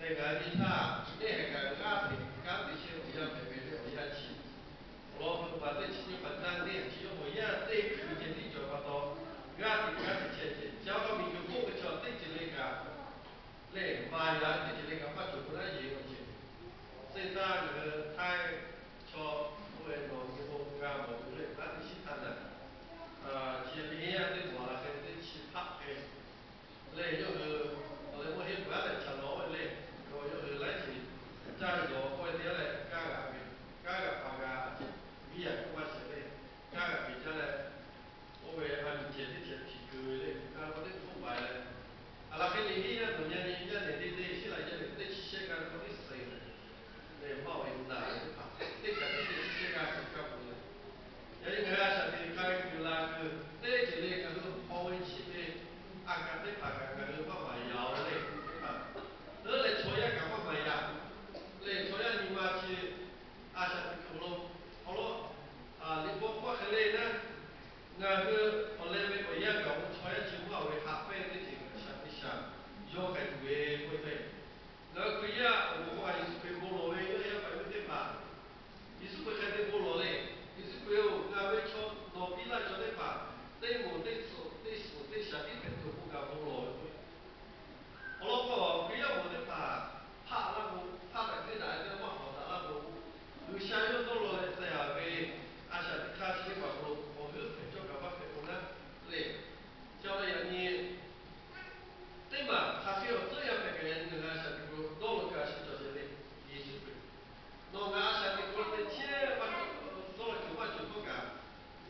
那个你他那个俺的些不要特别的不要去，我们把这几年本当的，只有我要这空间的就把到，俺的钱钱，交个名就过个桥，这几那个，来买呀，这几那个把就不来用去，现在那个太桥因为农业部俺们不是俺的西谈的，这边呀的话还得去拍的。来就是后来我也不要来吃老的来，我就是来去，家里头我爹来干个把个米啊我写的，干个比较来，我为俺们接的皮革的，俺们的腐败的，那个年呢，农业人家年的现在人得去些干我的生的，来毛为难的怕，这个些干是干不了。因为俺晓得开个那个，这几年那个保温器的，俺干的怕干那个把卖药嘞，对吧？那来抽烟干嘛卖药？来抽烟你妈去，俺晓得够了，好了，你我后来呢，那个后来为不一样个，我抽烟就我为咖啡的这个想一想，药还贵不对？那贵呀，我话是贵菠萝的，要贵不对吧？你是不还得菠萝嘞？你是不要俺们敲老比那敲的吧？对我对手对手对下地很多不干菠萝。好了不，不要我的怕那个怕的最难的嘛好的那个，有下有到了这样被俺下的开始的话我就很叫干嘛很多呢？对，叫了要你。对嘛？他是要这样的个人，你看像这个到了个是叫谁的？艺术品。那俺像这个的钱，到了就不干。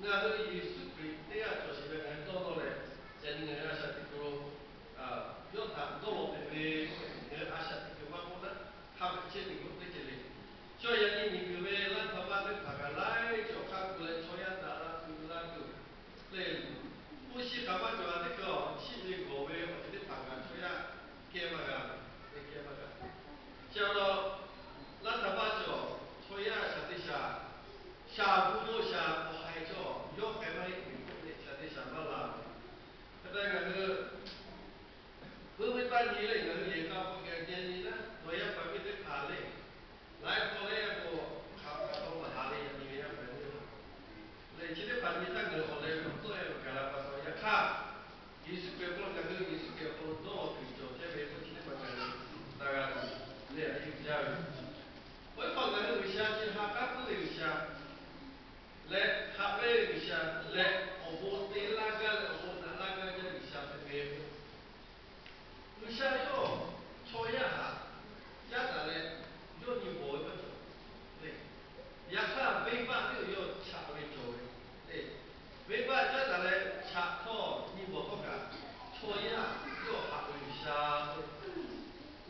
俺这个艺术品，这样做起来俺找到嘞，像你俺像这个要谈到了的，俺像这个嘛么呢？他们这里有这些嘞。小人你各位让他把这大家来就看过来，抽烟的那个，来。我是干嘛做这个？是那个为我这里爬干出呀，干嘛个？干嘛个？叫到那他把叫出呀，下底下不多下不海叫，要海嘛一米多的，下底下那拉的。他那个会把你那个也搞不给你呢？我要把你的爬嘞，来过来过，看到我哪里你也不会。来，今天把你那个后来做一个干了，把说一看。艺术家不能干这个艺术家不能做推销，这边不听的嘛干的，大家那样一个教育。我放在那个下去，他干部那个下，来他那个下来，我对那个我那个叫个下的没有，有下要抽一下，家长嘞要你活个做，对，也看违法的要查为做的，对。违法家长嘞查到你不好干，抽烟要还回下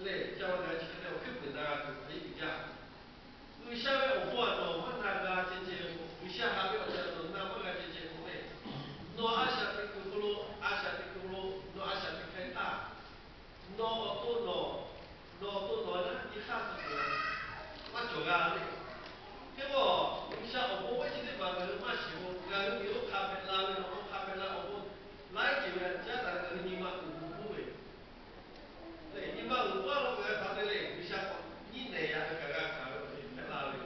来，叫我来去那我根本大家都可以讲。有下面我那个姐姐，有下还没有叫做那么个姐姐不会，那阿下的咕噜，阿下的咕噜，那阿下的开大，那多呢，你看这个，那就干的。结果像我今天把那个马西我，俺有咖啡拉的，我咖啡拉我来几位家长的你嘛不会，对，你嘛我了我要他的嘞，你想你那样的个看了你拉的，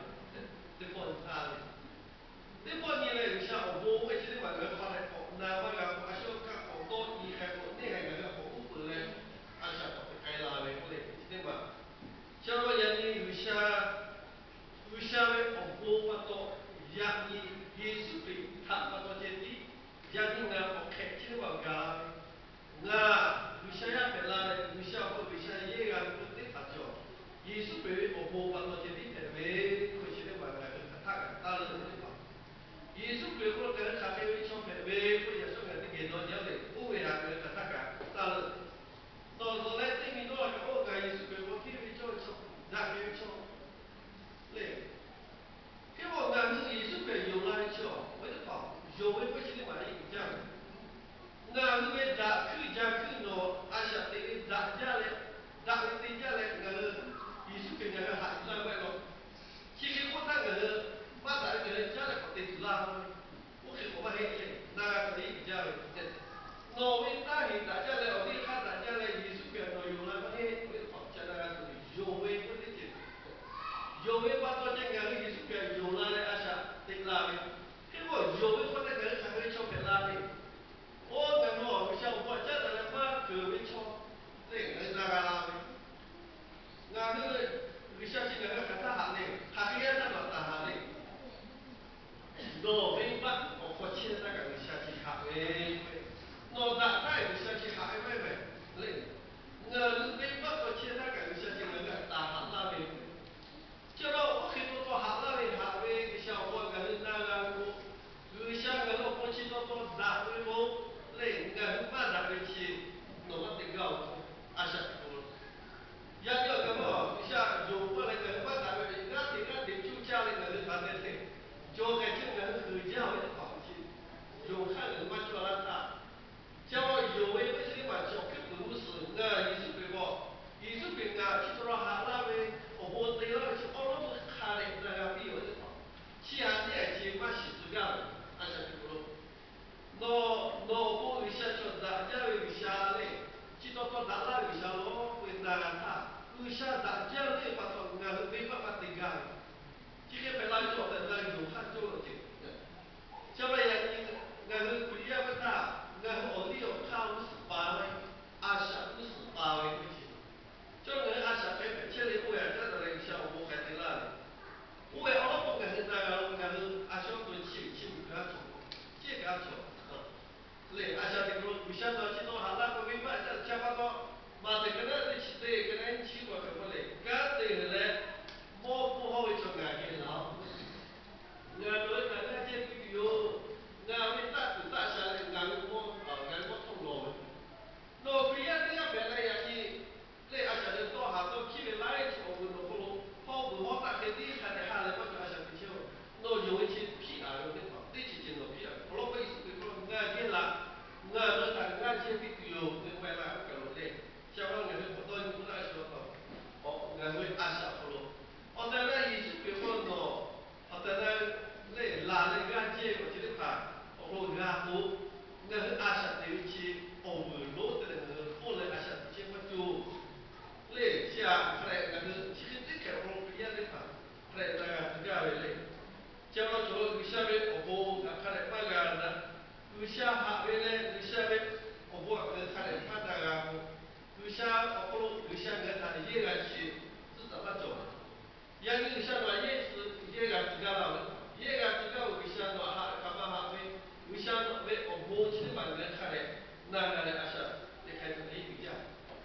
这帮他的，这帮你嘞你想我今天把那个发来好，那么个阿小看好多你还好，你还那个好不回来，阿想该拉的不嘞，对吧？像我眼里有下面我不到，让你艺术品他不到这里，让你我开起我家，有下也别拉的，有下我有下也俺不得他叫，艺术品我不到这里的，为可惜的话那个他打了的话，艺术品我跟他还有一场配，为不也说个这个多鸟的，我为啥跟他打了？到来对面多少个我干艺术品，我给你叫一叫，那给你叫。对，给我俺们艺术品有哪里叫？我就讲，有为不行的话，一个讲，俺们家去那个消息那个看他行的，他给他老大行的，罗明白，我过去那个消息下喂，罗大他有消息下喂，嘞，我明白过去那个消息那个大行那喂。就说我很多做行那位行为个小伙个那个有些个我过去做杂为工，嘞，个马杂为去，弄个这个阿啥个，要个么，像有过那个马杂为，俺就家里个他那嘞，就在这个后家为房子，有看人嘛叫他打。像我有位不是的嘛，小区不是，艺术对不？艺术品啊，去做了哈拉呗，我对了，去奥罗斯看的那个比我的好，其他的去嘛是这样的，俺想对不咯？不为啥叫大家为啥嘞？去做大拉为啥咯？为啥他？为啥大家嘞把做没办法定干？这个本来做的那有汉做的这个。将来呀，俺不一样不大，俺奥利奥看58位，阿啥58位不行。就俺阿啥台北千里路呀，这个人像我还在那里，我也奥不敢是那个，俺阿小多去不敢做，这敢做，嘞阿啥的个不想到去到哈那个尾巴，这加巴到，嘛这个呢，去对，跟人去过什么嘞？干对的嘞，莫不好为做俺给老。ngài nói là ngài trên video ngài mới ta sẽ là ngài có thông lỗi nó phía cái bé này là gì lấy ai sẽ được to hàng to khi về lái thì ông nó không vừa họ ta cái đi hay là hai là bắt ai sẽ bị chiếu nó dùng cái chuyện phi à dùng cái pháp đi chỉ chuyện nó phi à có lúc bây giờ cái ngài kia là ngài nói là ngài trên video người quay lại cái lỗi này sau đó ngài mới tôi cũng đã sửa rồi ngài mới ai sẽ có lỗi ở đây là ý sự cái con nó ở đây là cái gà của chị Đức Hà, ông gà phố, người Á Sát tiêu chi, ông vừa lỗ từ người phố lên Á Sát chi mà chú, lệ cha phải người chỉ cái tích cái ông bây giờ Đức Hà, phải là gà về lệ, cha nó chỗ người xa về ông gà phải phải gà đó, người xa hạ về lệ, người xa về ông người phải phải gà, người xa người xa người ta dễ gà chi, rất là bắt chước. yang ini siapa Yesus dia kat segala dia kat segala bisa no hak kama hak bisa no be obo cini mana kare na na asya dia kait ni bija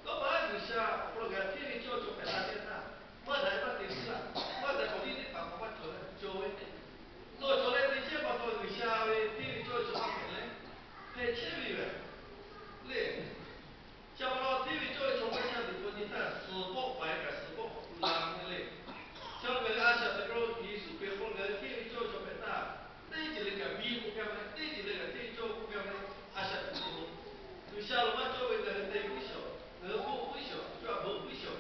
ko ba bisa program ni jo jo peta peta ma dai ba ti sila ma dai ko ni pa ma jo le jo we no jo le ti che ba to bisa we ti jo jo pa le pe che vi we le 叫到地位作为从外向的国际上，死不白个，死不拉那类。像个阿小的个艺术背后个地位作为很大，那一类个比不干的，那一类个对做不干的阿小的多。就像我们作为个内不小，不小，主要不小。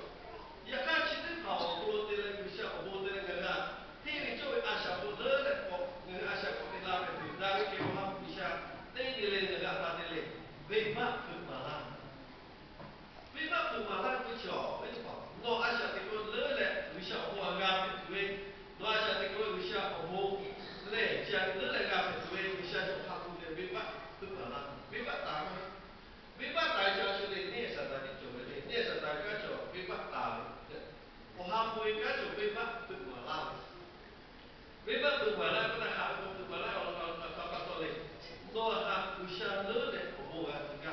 也看起来好多的那个小多的那个啊，地位作为阿小不得的，阿小不的拉个对，拉个给我们不下，那一类个他的嘞，没办法嘛啦。为嘛不马上不巧？为什么？我阿想这个热嘞，有些我阿的对，我阿想这个有些我嘞，讲热嘞阿的对，有些就他不的为嘛不马上？为嘛打吗？为嘛大家说的念啥大的做的嘞？念啥大家做为嘛打的？我还不会干做为嘛不马上？为嘛不马上？不能喊不马上？我嘞，我还有些热嘞，我阿这个。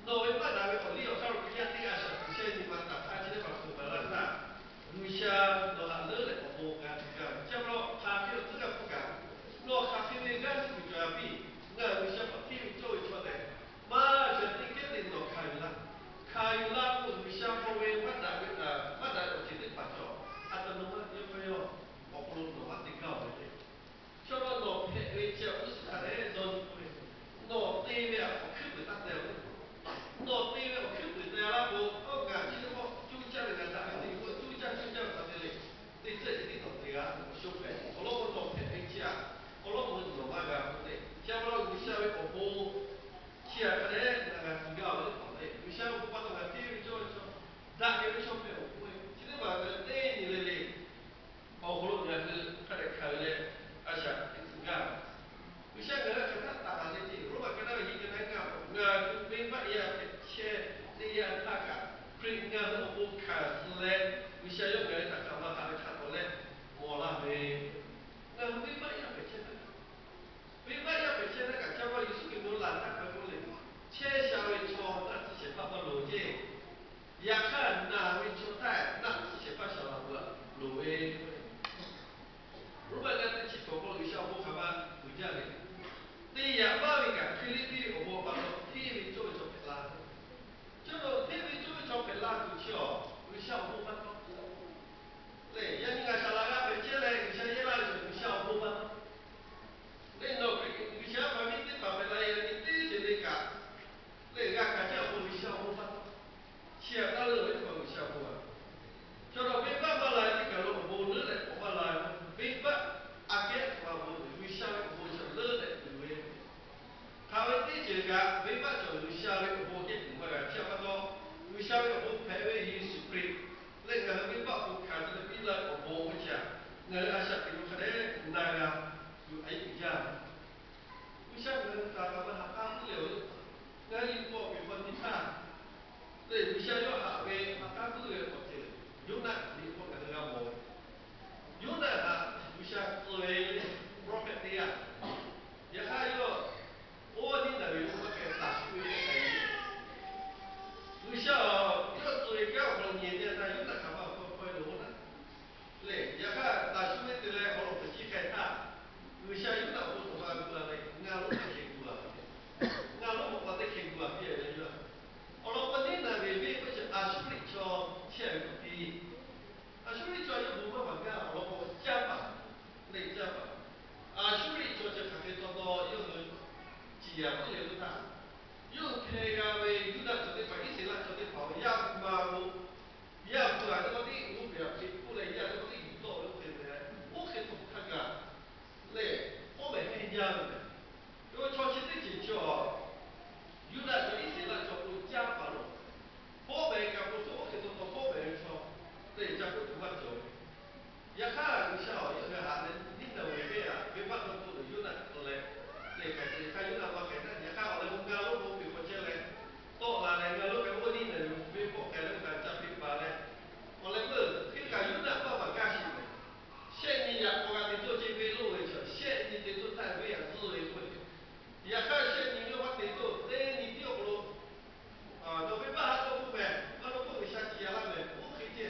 Noi pada olio kalau dia tidak saya di mata haji waktu balata Rusia do halle le obo ga tiga jamlo kafir tiga bukan lo kafir ni kan kujabi na Rusia pati joy chode ma jadi ke do kayula ku Rusia kowe pada o tidak paco atau nomor dia koyo oplo no mati kau 发走。也看有效，有个啥呢？你那违背啊，违法都不有那来，那个是他有那么个那，也看我那我家路不比我家来，多那来个路个我你那违法个路个จับผิดมาเลย我来问，这个有那爸爸干什么？现你呀，我讲你做这边路为着，现你得做单位啊，自为过的。也看现你的话得做，哎，你丢不咯？啊，都没办法都不买，那都不会下去了没？不可以的，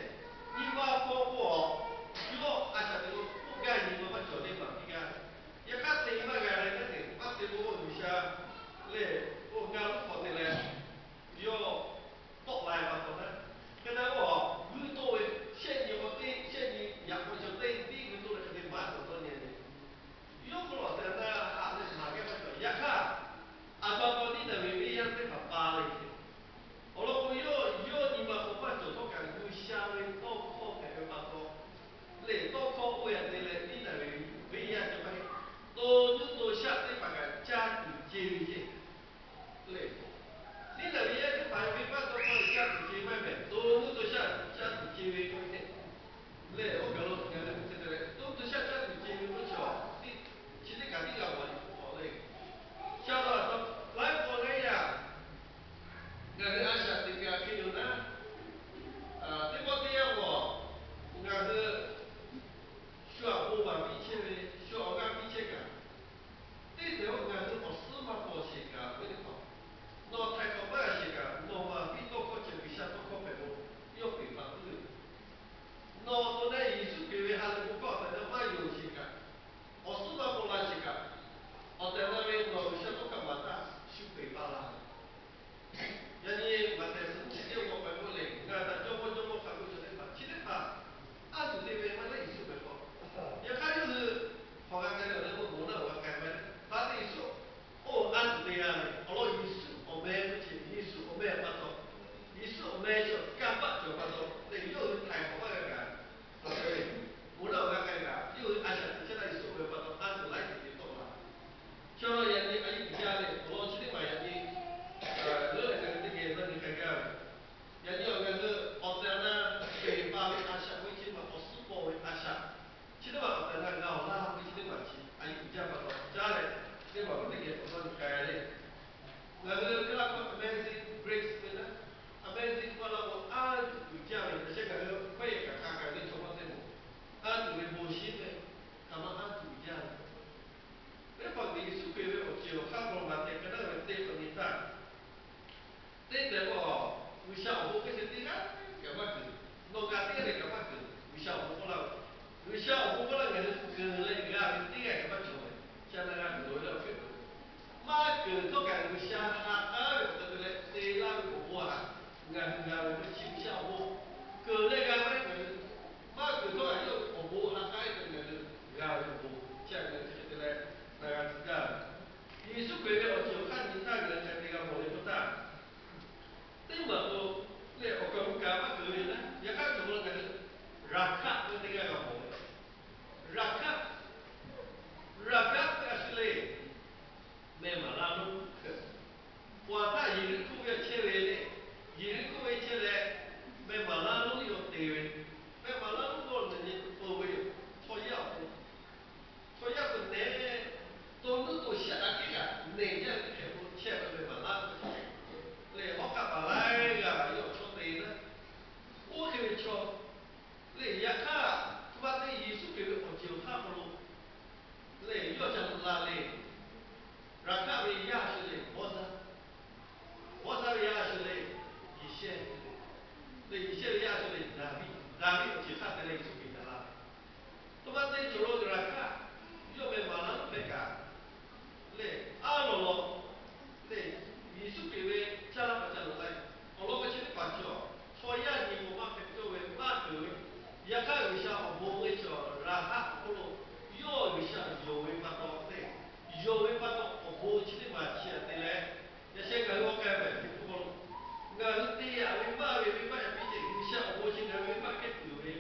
你把包裹。yo asa de ko ga ni ma cho de ma ga ya ka te ma ga le ne ma te bo ni sha le o ga lu ko te le yo to lai ma to na cái đó bỏ như tôi sẽ nhiều có tin sẽ nhiều nhập vào trong đây đi như tôi là cái tiền bán của tôi này yo ko lo te na ha le ma ga ma cho ya ka aba ko ni na mi ya te pa pa le olo ko yo ni ma ko pa cho to ka lu sha le to ko ka pa to le to ko we de le ni na we ya cho ba to nu to sha te pa ga cha tu je je le ni na we ya ke pa we pa to ko cha tu je ma me to nu to sha cha tu je we ko ne le o ga lo ga le te le to to sha cha tu je we ko cho ti chi te ka ti ga wa ni ko le sha lo to lai ko le ya ga le a sha te ga ki no na te ko te ya wo ga le需要我把一切的需要按一切个，这时候呢是我司马过去个，为的好，那太空外些个，那么比多可就比下多可白我，要北方的，那都那艺术表演还是不搞的，那蛮有些个，我司马过来些个，我在那边我下多干嘛的，去北方啦。人家嘛在是直接我白过来，俺咱中国看过去的嘛，其实嘛，俺就这边嘛那艺术白过。也看就是好像在那人我那我改变，他的说，哦，按这样的，好了，艺术我们不去，艺术我们也不做，艺术我们就干不就不做，那又是太好了个，对不对？我那我改个，又而且现在艺术我们不做，按着来就懂了。像人家哎家里，我去的嘛人家，热那个那个那你看看，人家那个澳大利北方的阿夏，我以前嘛，我苏北的阿夏。其实嘛，在那搞那回去的嘛去，还有家不到家嘞，对吧？我这个不说改嘞，那个那个 Amazing Grace 对呢，Amazing 过了我按有家嘞，这些个会看看你什么什么，按住的模型嘞，他们按住家嘞，那方面是归为我就看不嘛，这个那个这方面上，这个我为啥我不是这个干嘛子，弄个这个干嘛子，为啥我不了？为啥我不能给那个俺们这个干嘛做呢？现在俺们做了很多，马个都干为啥哈个这个嘞？这那个我啊，俺们起不下我，个那个那个马个都俺有我那还有那个俺们我，像那个这个嘞，那个是干，艺术规的我就看你那个在这个我的不大。Tapi waktu le okam kama kuri na ya kan semua kan rakap tu tinggal kamu rakap rakap asli memang lalu wata yiri ku ya chere le yiri ku ya chere memang lalu yo tewe memang lalu ko ni ko we choya choya ko ne to nu to sha ki ga ne ya ke ko che ba memang lalu le ho ka ba lai ga yo cho te na o ke cho le ya ka ba te yi su ke o ji ha ko lo le yo cha la le ra ka we ya shi le我啥也是嘞，一些对一些也是嘞，哪里有其他的嘞，就给他啦。那么这走路的人看，又没马上没干，嘞，阿罗罗，嘞，艺术给为加拉不加罗来，我罗不去的关照，所以啊，你我妈给作为妈给为，也看有些我们会叫让他不罗，有一些有为不到嘞，有为不到我们去的嘛去的嘞，也些个我改变不过。ngân ti à với ba về với ba bị chỉ như sao bố chỉ ngân với ba cái từ về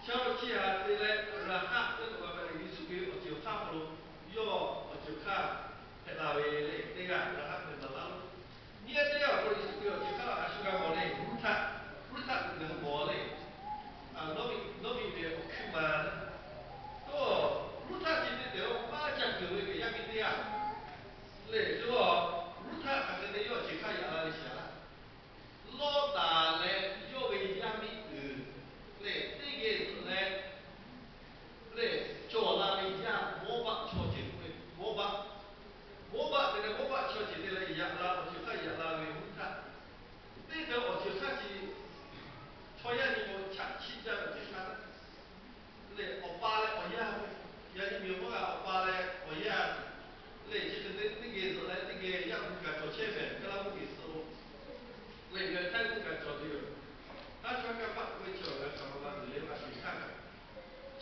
sao chỉ à thì lại là khác cái tụi bạn này suy nghĩ ở chiều khác luôn do ở chiều khác thì là về lại đây là khác về mà lắm như thế nào có suy nghĩ ở chiều khác là suy nghĩ vào đây bút thắt người bỏ đây à nó bị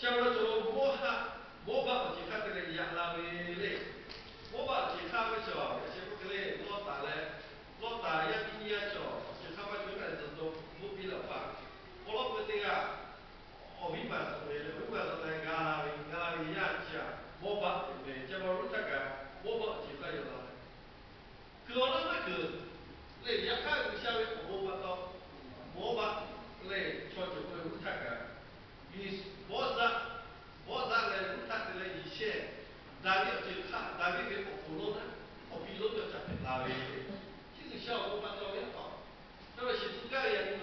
像那种摸把我去看这个亚拉维嘞，摸把去看不着，而且不可能老大也比你也少，去看不就还是都不比了吧？我老婆这个，尾巴是为了尾巴是在亚拉维亚家摸把对不对？结果路他个摸把去看有了，可能那个，那也看不下来摸把到摸把来瞧就会路他个。你我让来路他的来以前，大家去看，大家给我葫芦呢，我比如要讲拉维，这个效果把照样好。那么是自个也